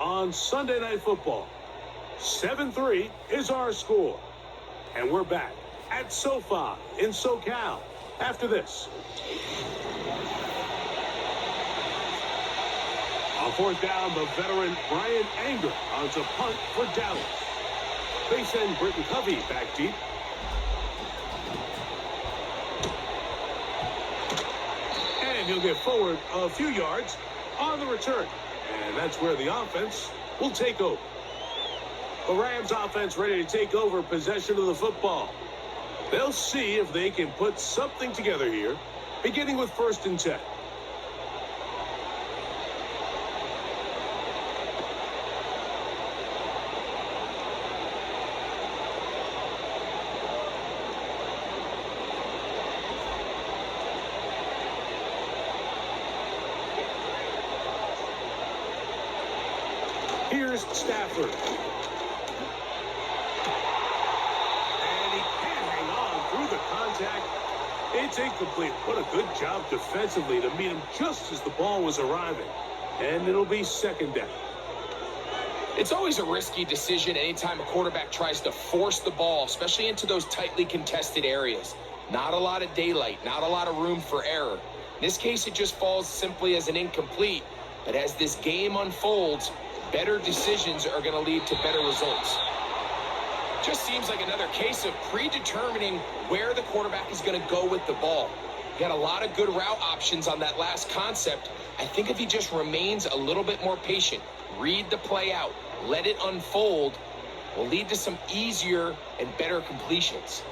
on Sunday Night Football. 7-3 is our score. And we're back at SoFi in SoCal after this. On fourth down, the veteran Brian Anger on to punt for Dallas. Base end Britton Covey back deep. And he'll get forward a few yards on the return. And that's where the offense will take over. The Rams offense ready to take over possession of the football. They'll see if they can put something together here, beginning with 1st and 10. Here's Stafford. And he can't hang on through the contact. It's incomplete. What a good job defensively to meet him just as the ball was arriving. And it'll be 2nd down. It's always a risky decision anytime a quarterback tries to force the ball, especially into those tightly contested areas. Not a lot of daylight, not a lot of room for error. In this case, it just falls simply as an incomplete. But as this game unfolds, better decisions are going to lead to better results. Just seems like another case of predetermining where the quarterback is going to go with the ball. He had a lot of good route options on that last concept. I think if he just remains a little bit more patient, read the play out, let it unfold, will lead to some easier and better completions.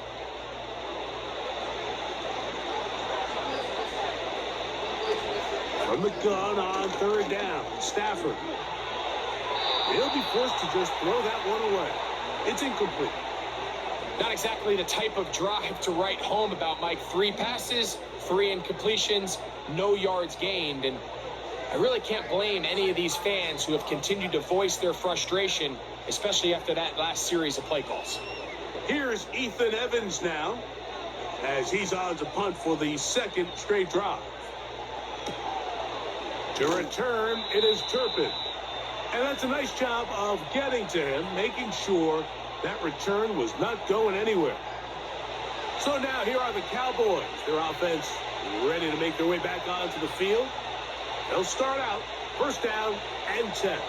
From the gun on 3rd down, Stafford. He'll be forced to just throw that one away. It's incomplete. Not exactly the type of drive to write home about, Mike. 3 passes, 3 incompletions, no yards gained. And I really can't blame any of these fans who have continued to voice their frustration, especially after that last series of play calls. Here's Ethan Evans now, as he's on to punt for the 2nd straight drive. To return, it is Turpin. And that's a nice job of getting to him, making sure that return was not going anywhere. So now here are the Cowboys. Their offense ready to make their way back onto the field. They'll start out 1st down and 10.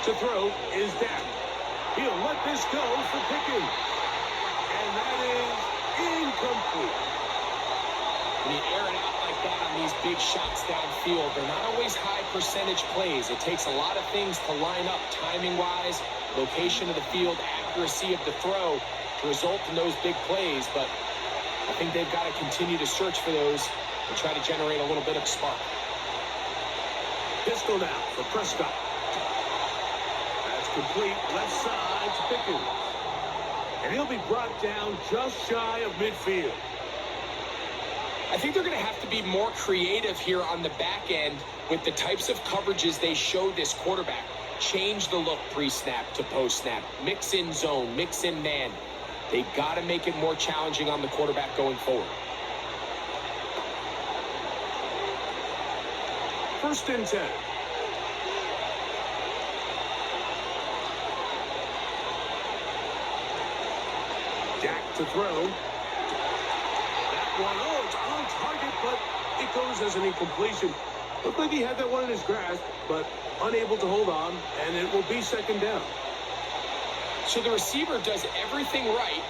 To throw is Dak. He'll let this go for Pickens. And that is incomplete. When you air it out like that on these big shots downfield, they're not always high percentage plays. It takes a lot of things to line up timing-wise, location of the field, accuracy of the throw to result in those big plays. But I think they've got to continue to search for those and try to generate a little bit of spark. Pistol now for Prescott. Complete left side to Pickens. And he'll be brought down just shy of midfield. I think they're going to have to be more creative here on the back end with the types of coverages they show this quarterback. Change the look pre-snap to post-snap. Mix in zone, mix in man. They got to make it more challenging on the quarterback going forward. 1st and 10. Dak to throw. That one, it's on target, but it goes as an incompletion. Looked like he had that one in his grasp, but unable to hold on, and it will be 2nd down. So the receiver does everything right,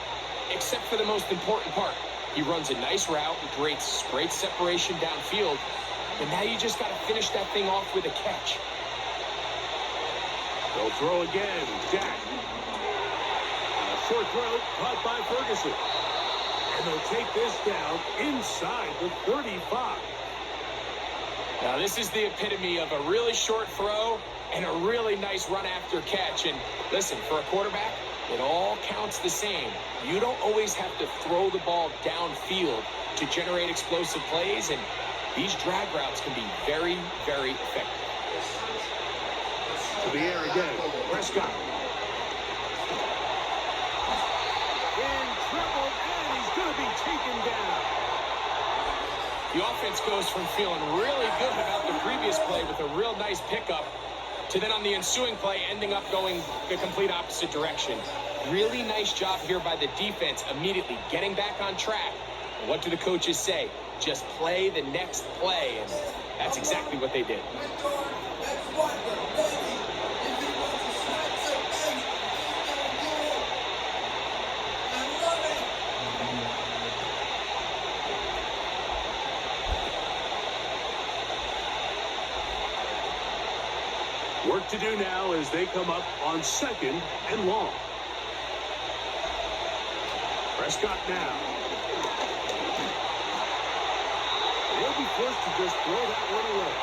except for the most important part. He runs a nice route, great separation downfield, and now you just got to finish that thing off with a catch. They'll throw again, Dak. Short throw caught by Ferguson. And they'll take this down inside the 35. Now this is the epitome of a really short throw and a really nice run after catch. And listen, for a quarterback, it all counts the same. You don't always have to throw the ball downfield to generate explosive plays, and these drag routes can be very, very effective. To the air again, Prescott. taken down. The offense goes from feeling really good about the previous play with a real nice pickup to then on the ensuing play ending up going the complete opposite direction. Really nice job here by the defense immediately getting back on track. And what do the coaches say? Just play the next play. And that's exactly what they did. Work to do now as they come up on 2nd and long. Prescott now. They'll be forced to just throw that one away.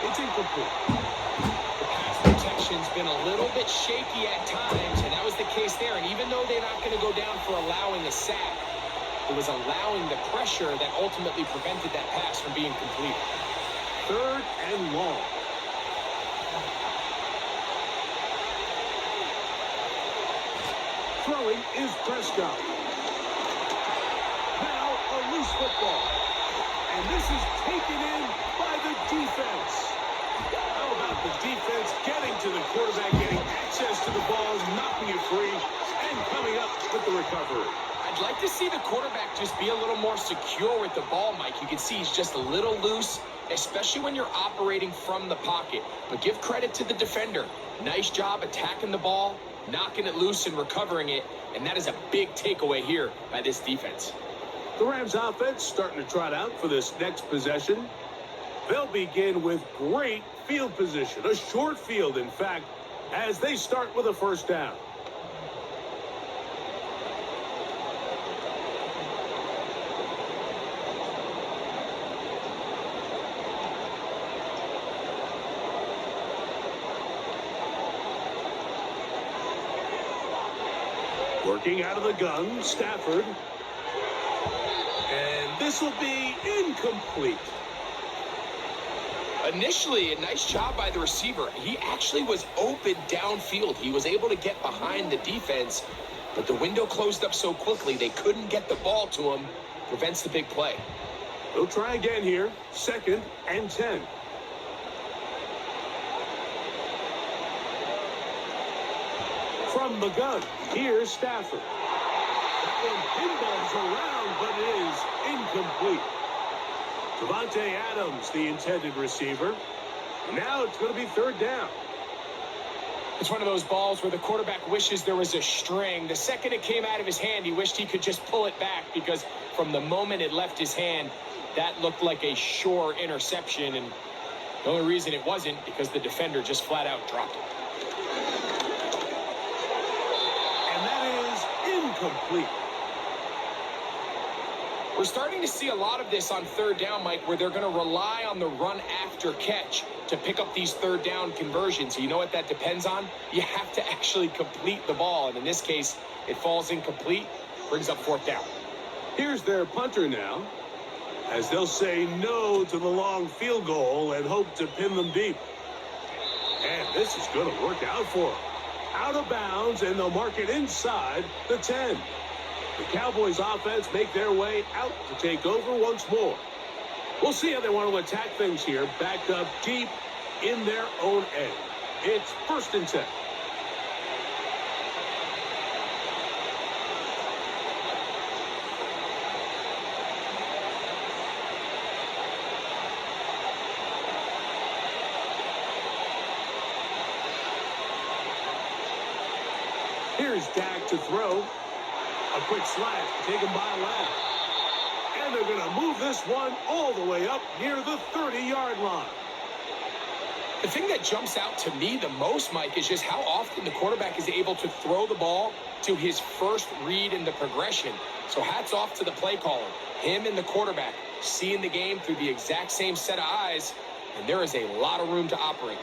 It's incomplete. The pass protection's been a little bit shaky at times, and that was the case there. And even though they're not going to go down for allowing a sack, it was allowing the pressure that ultimately prevented that pass from being complete. 3rd and long. Throwing is Prescott. Now a loose football. And this is taken in by the defense. How about the defense getting to the quarterback, getting access to the ball, knocking it free, and coming up with the recovery. I'd like to see the quarterback just be a little more secure with the ball, Mike. You can see he's just a little loose, especially when you're operating from the pocket. But give credit to the defender. Nice job attacking the ball, knocking it loose and recovering it, and that is a big takeaway here by this defense. The Rams offense starting to trot out for this next possession. They'll begin with great field position, a short field, in fact, as they start with a 1st down. Working out of the gun, Stafford. And this will be incomplete. Initially, a nice job by the receiver. He actually was open downfield. He was able to get behind the defense, but the window closed up so quickly they couldn't get the ball to him. Prevents the big play. They'll try again here. 2nd and 10. From the gun, here's Stafford. That one pinballs around, but it is incomplete. Devontae Adams, the intended receiver. Now it's going to be 3rd down. It's one of those balls where the quarterback wishes there was a string. The second it came out of his hand, he wished he could just pull it back because from the moment it left his hand, that looked like a sure interception. And the only reason it wasn't because the defender just flat out dropped it. And that is incomplete. We're starting to see a lot of this on 3rd down, Mike, where they're going to rely on the run after catch to pick up these 3rd down conversions. You know what that depends on? You have to actually complete the ball. And in this case, it falls incomplete, brings up 4th down. Here's their punter now, as they'll say no to the long field goal and hope to pin them deep. And this is going to work out for them. Out of bounds, and they'll mark it inside the 10. The Cowboys offense make their way out to take over once more. We'll see how they want to attack things here, backed up deep in their own end. It's 1st and 10. Here's Dak to throw. A quick slash taken by Lamb. And they're going to move this one all the way up near the 30-yard line. The thing that jumps out to me the most, Mike, is just how often the quarterback is able to throw the ball to his first read in the progression. So hats off to the play caller. Him and the quarterback seeing the game through the exact same set of eyes, and there is a lot of room to operate.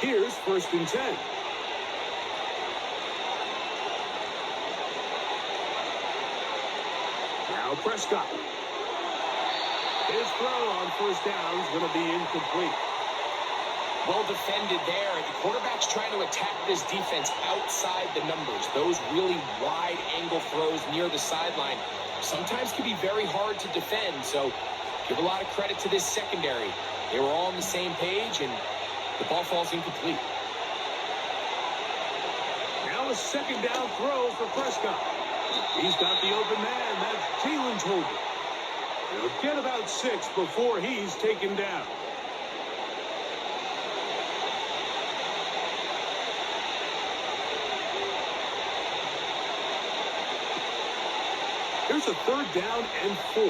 Here's 1st and 10. Now Prescott. His throw on 1st down is going to be incomplete. Well defended there. The quarterback's trying to attack this defense outside the numbers. Those really wide angle throws near the sideline sometimes can be very hard to defend. So give a lot of credit to this secondary. They were all on the same page, and the ball falls incomplete. Now a second down throw for Prescott. He's got the open man. That's Jalen Tolbert. He'll get about 6 before he's taken down. Here's a 3rd down and 4.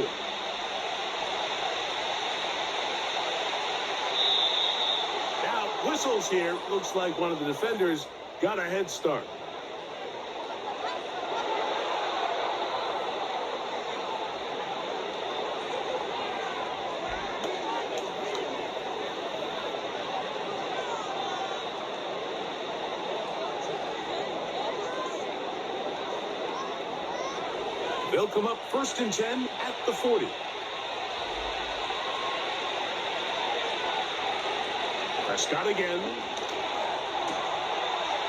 Now, whistles here. Looks like one of the defenders got a head start. They'll come up 1st and 10 at the 40. Prescott again.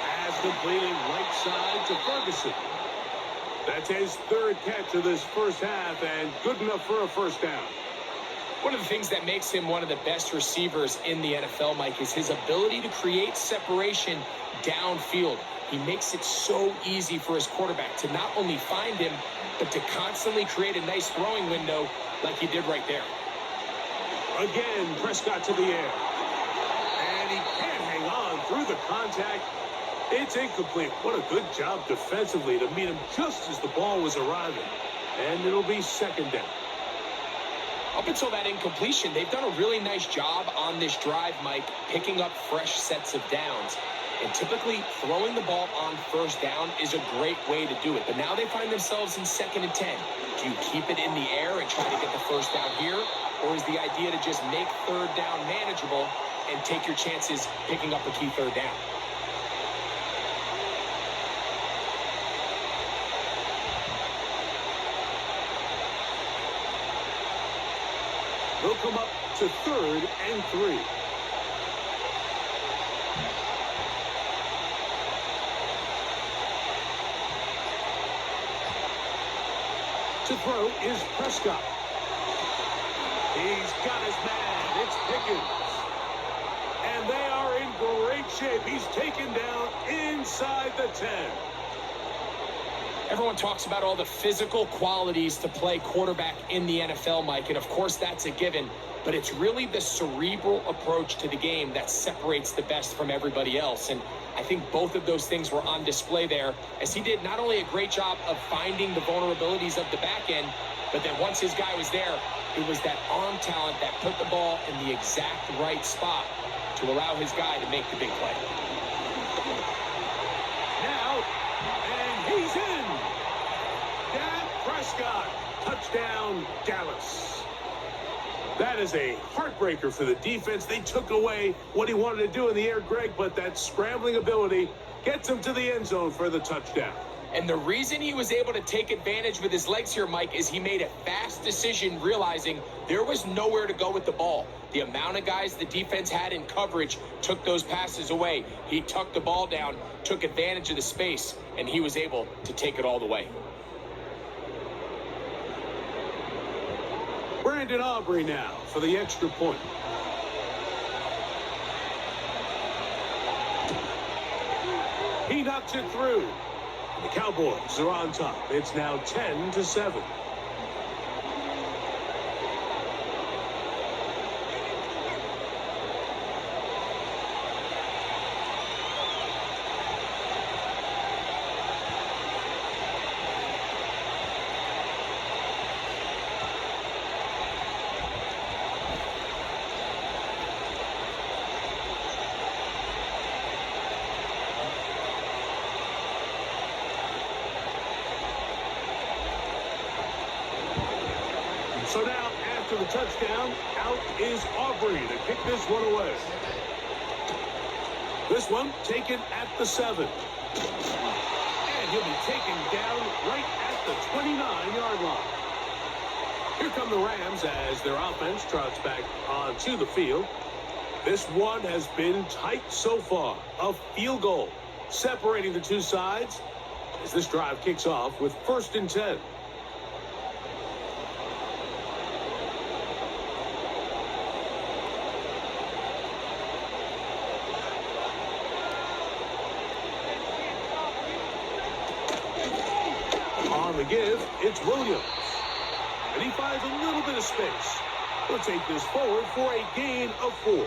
Pass completing right side to Ferguson. That's his 3rd catch of this first half, and good enough for a 1st down. One of the things that makes him one of the best receivers in the NFL, Mike, is his ability to create separation downfield. He makes it so easy for his quarterback to not only find him, but to constantly create a nice throwing window like he did right there. Again, Prescott to the air. And he can't hang on through the contact. It's incomplete. What a good job defensively to meet him just as the ball was arriving. And it'll be 2nd down. Up until that incompletion, they've done a really nice job on this drive, Mike, picking up fresh sets of downs. And typically, throwing the ball on 1st down is a great way to do it. But now they find themselves in 2nd and 10. Do you keep it in the air and try to get the 1st down here? Or is the idea to just make 3rd down manageable and take your chances picking up a key 3rd down? They'll come up to 3rd and 3. To throw is Prescott. He's got his man. It's Pickens. And they are in great shape. He's taken down inside the 10. Everyone talks about all the physical qualities to play quarterback in the NFL, Mike, and of course that's a given, but it's really the cerebral approach to the game that separates the best from everybody else. And I think both of those things were on display there, as he did not only a great job of finding the vulnerabilities of the back end, but then once his guy was there, it was that arm talent that put the ball in the exact right spot to allow his guy to make the big play. Now, and he's in. Dak Prescott, touchdown, Dallas. That is a heartbreaker for the defense. They took away what he wanted to do in the air, Greg, but that scrambling ability gets him to the end zone for the touchdown. And the reason he was able to take advantage with his legs here, Mike, is he made a fast decision realizing there was nowhere to go with the ball. The amount of guys the defense had in coverage took those passes away. He tucked the ball down, took advantage of the space, and he was able to take it all the way. Brandon Aubrey now for the extra point. He knocks it through. The Cowboys are on top. It's now 10-7. So now, after the touchdown, out is Aubrey to kick this one away. This one taken at the 7. And he'll be taken down right at the 29-yard line. Here come the Rams as their offense trots back onto the field. This one has been tight so far. A field goal separating the two sides as this drive kicks off with 1st and 10. On the give, it's Williams. And he finds a little bit of space. He'll take this forward for a gain of 4.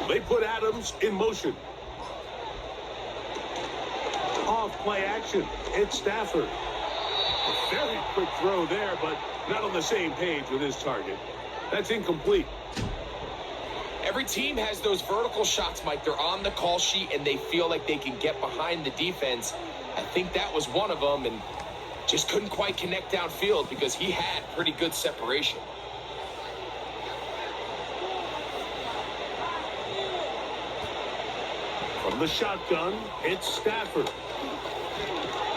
They put Adams in motion. Off play action. It's Stafford. A very quick throw there, but not on the same page with his target. That's incomplete. Every team has those vertical shots, Mike. They're on the call sheet, and they feel like they can get behind the defense. I think that was one of them, and just couldn't quite connect downfield because he had pretty good separation. From the shotgun, it's Stafford.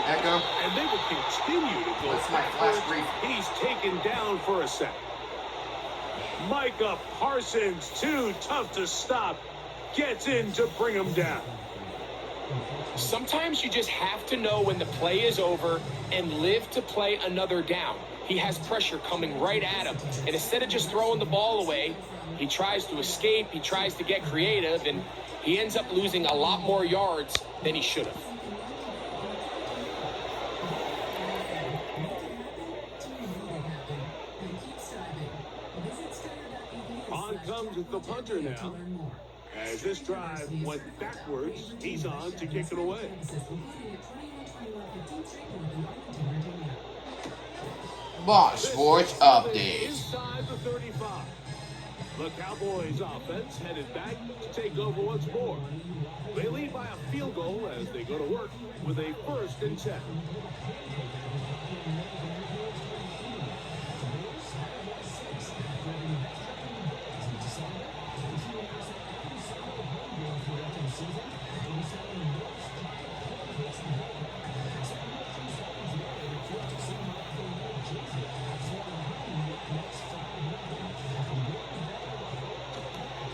Echo. And they will continue to go. That's my last brief. He's taken down for a sack. Micah Parsons, too tough to stop, gets in to bring him down. Sometimes you just have to know when the play is over and live to play another down. He has pressure coming right at him. And instead of just throwing the ball away, he tries to escape, he tries to get creative, and he ends up losing a lot more yards than he should have. On comes the punter now. As this drive went backwards, he's on to kick it away. Boss Sports Update. Inside the 35. The Cowboys offense headed back to take over once more. They lead by a field goal as they go to work with a 1st and 10.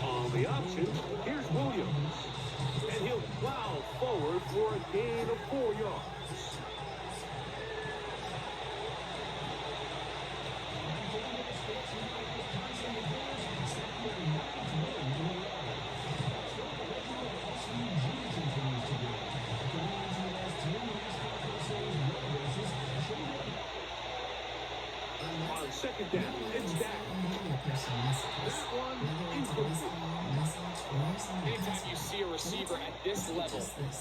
On the option, here's Williams. And he'll plow forward for a gain of 4 yards. On 2nd down, it's Dak. That one incomplete. Anytime you see a receiver at this level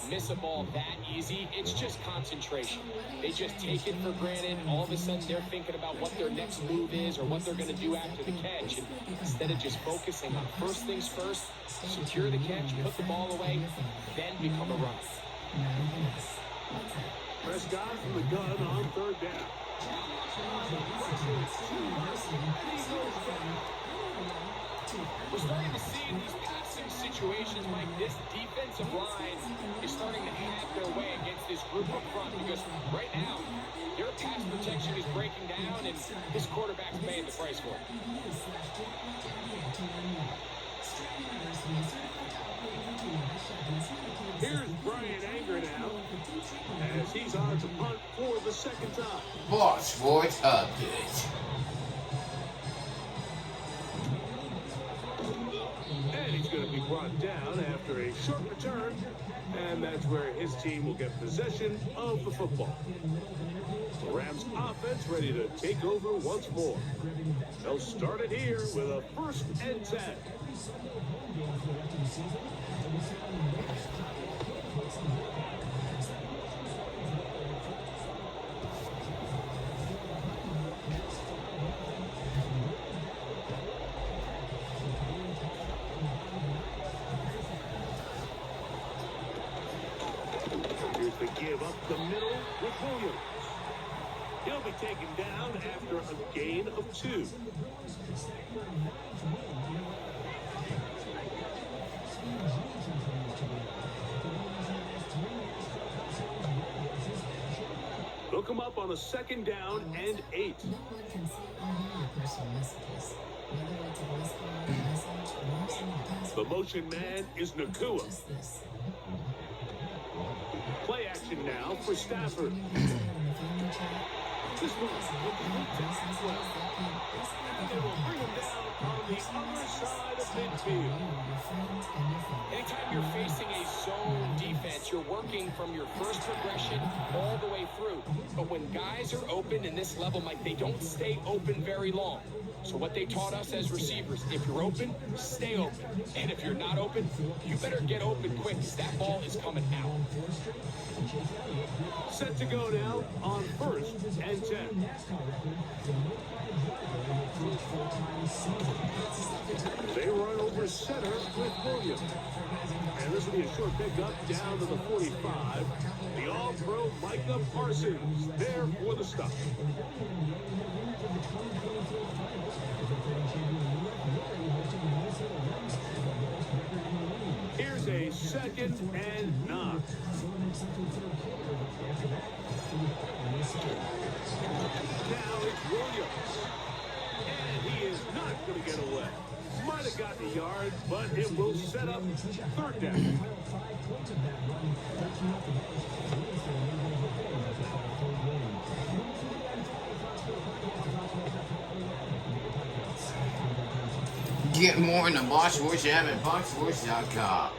miss a ball that easy, it's just concentration. They just take it for granted. All of a sudden, they're thinking about what their next move is or what they're going to do after the catch. And instead of just focusing on first things first, secure the catch, put the ball away, then become a runner. Prescott from the gun on 3rd down. We're starting to see in these passing situations, Mike, this defensive line is starting to have their way against this group up front because right now, their pass protection is breaking down and this quarterback's paying the price for it. Here's Brian Anger now as he's on to punt for the 2nd time. Boss Sports Update. And he's going to be brought down after a short return, and that's where his team will get possession of the football. The Rams offense ready to take over once more. They'll start it here with a 1st and 10. Here's the give up the middle with Williams. He'll be taken down after a gain of 2. They'll come up on a 2nd down and 8. No one can see or hear your personal messages, whether it's a voice call, a message, or sending a password. The motion man is Nakua. Just this. Play action now for Stafford. This move will be well. And they will bring him down on the other side of midfield. Anytime you're facing a zone defense, you're working from your first progression all the way through. But when guys are open in this level, Mike, they don't stay open very long. So what they taught us as receivers, if you're open, stay open. And if you're not open, you better get open quick because that ball is coming out. Set to go now on 1st and 10. They run over center with Williams. And this will be a short pickup down to the 45. The all-pro Micah Parsons there for the stop. Here's a 2nd and 9. Now it's Williams. And he is not going to get away. Might have gotten a yard, but it will set up 3rd down. Get more in the Boss Sports app at boxsports.com.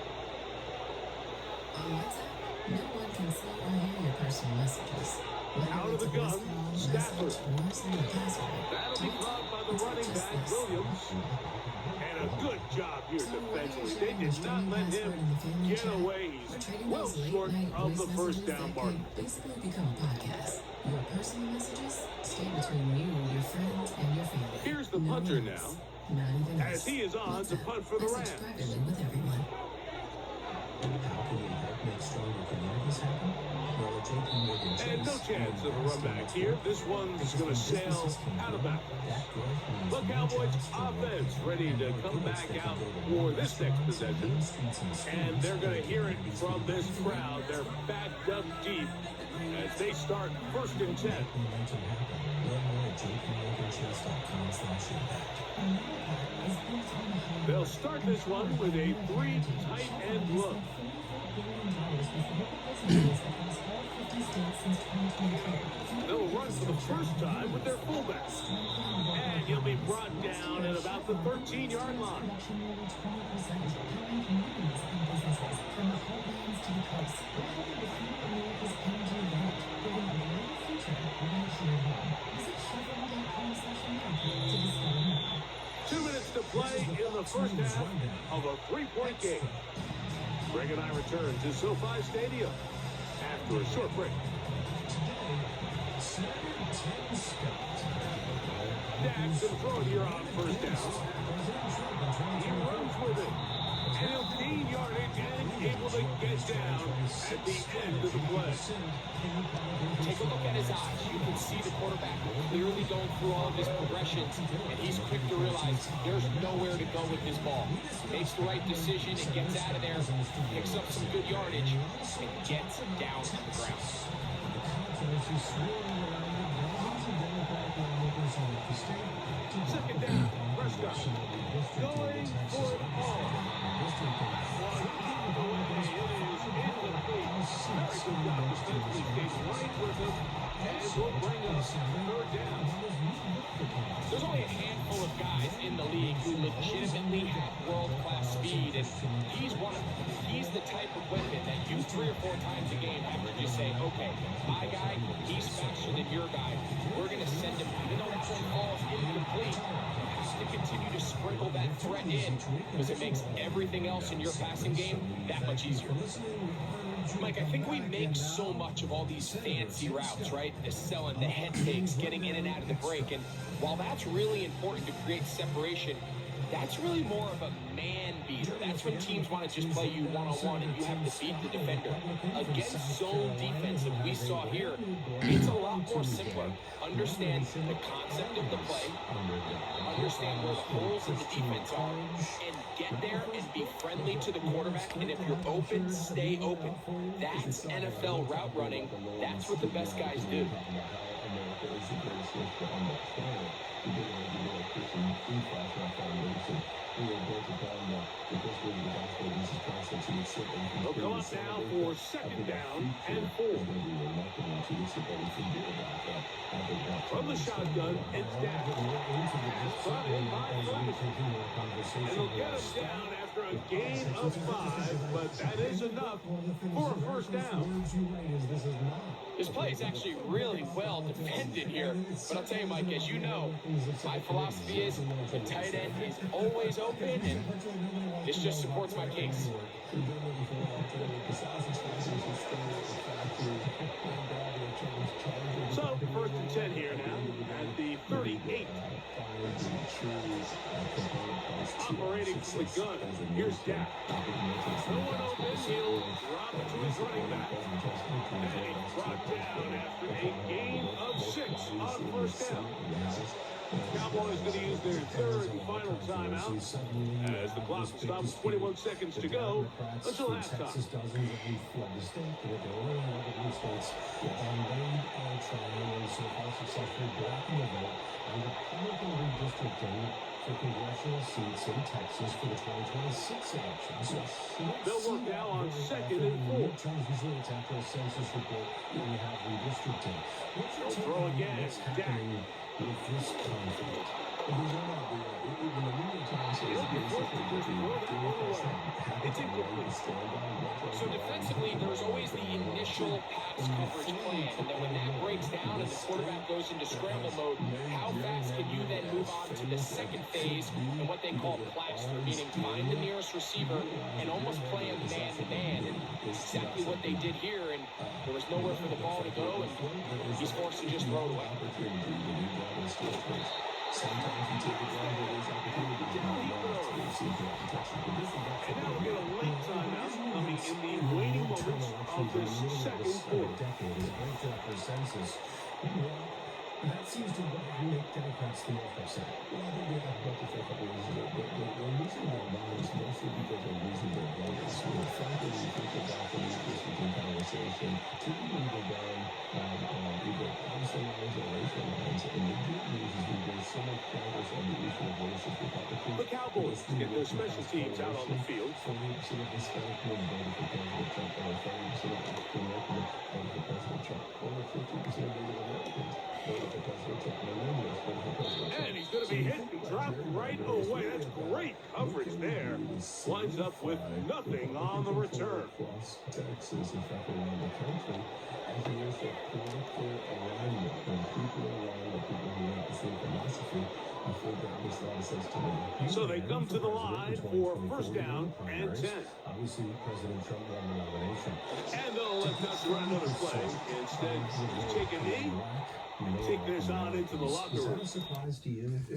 On WhatsApp, no one can see or hear your personal messages, Out whether of it's the a voice gun, call, a Stafford. message, or sending a password. That'll be caught by the running back, Williams. And a good job here defensively. They did not let him get away. He's well short of the 1st down mark. Basically become a podcast. Your personal messages stay between you, your friends, and your family. Here's the No punter one now, else. Not even as us. he is on to WhatsApp. punt for the Message Rams. privately with everyone. How can we help make stronger communities happen? Well, at JP Morgan And no Chase, chance of a run back here. This one's going to sail out of bounds. that growth means The Cowboys offense ready to come back out for this next possession. And they're going to hear it from this crowd. They're backed up deep as they start 1st and 10. momentum happen. Learn more at jpmorganchase.com/impact. They'll start this one with a 3 tight end look. They'll run for the first time with their fullback. And he'll be brought down at about the 13-yard line. To play in the first half of a 3-point game. Greg and I return to SoFi Stadium after a short break. Jackson throwing here on 1st down. He runs with it. And he'll gain yardage and able to get down at the end of the play. Take a look at his eyes. You can see the quarterback clearly going through all of his progressions, and he's quick to realize there's nowhere to go with this ball. He makes the right decision and gets out of there, picks up some good yardage, and gets down to the ground. 2nd down, Prescott. Going for it all. Very good job defensively. Stays right with him and will bring us 3rd down. There's only a handful of guys in the league who legitimately have world-class speed, and he's the type of weapon that you 3 or 4 times a game have where you say, okay, my guy, he's faster than your guy. We're going to send him, even though that one falls incomplete, you have to continue to sprinkle that threat in because it makes everything else in your passing game that much easier. Mike, I think we make so much of all these fancy routes, right? The selling, the head fakes, getting in and out of the break. And while that's really important to create separation, That's really more of a man beater. That's when teams want to just play you one-on-one and you have to beat the defender. Against zone defense that we saw here, it's a lot more simpler. Understand the concept of the play, understand where the holes in the defense are, and get there and be friendly to the quarterback. And if you're open, stay open. That's NFL route running. That's what the best guys do. They'll come up now for second down and 4. From the shotgun, it's down. Pass brought in by Ferguson. And they'll get him down after a gain of 5, but that is enough for a first down. This play is actually really well defended here. But I'll tell you, Mike, as you know, my philosophy is the tight end is always open, and this just supports my case. So, first and 10 here now at the 38. Operating from the gun. Here's Dak. No one open. He'll drop it to his running back. And he's brought down after a gain of 6 on first down. Cowboys going to use their third and final timeout as the clock stops 21 seconds to go until halftime. For congressional seats in Texas for the 2026 elections. They'll work now on second and 4. Results after a census report we have redistricting. They'll throw again. What's happening with this conflict? It's incomplete. So defensively, there's always the initial pass coverage plan, and then when that breaks down and the quarterback goes into scramble mode, how fast can you then move on to the second phase and what they call plaster, meaning find the nearest receiver and almost play him man-to-man, and exactly what they did here, and there was nowhere for the ball to go, and he's forced to just throw it away. Sometimes you take advantage of those opportunities. And now we'll get a late timeout coming in the waning moments of this second quarter. That seems to make Democrats the most upset. Well, I think they have about for a couple of reasons. They're losing their minds mostly because they're losing their voters. Frankly, when you think about the redistricting conversation, typically go down either partisan lines or racial lines. And the good news is we've got so much progress on the issue of racist Republicans. The Cowboys get their special teams out on the field. 40% of Hispanic men voted for President Trump, or 30% of African Americans voted for President Trump. Over 50% of Native Americans voted for President Trump. And he's going to be hit and dropped right away. That's great coverage there. Winds up with nothing on the return. Across Texas, in fact, around the country, as there is a political alignment when people are around the people who have the same philosophy. I think that makes a lot of sense to me. So they come to the line for first down and 10. Obviously, President Trump won the nomination. And they'll let Gus run another play. Instead, just take a knee and take this on into the locker room. Is that a surprise to you?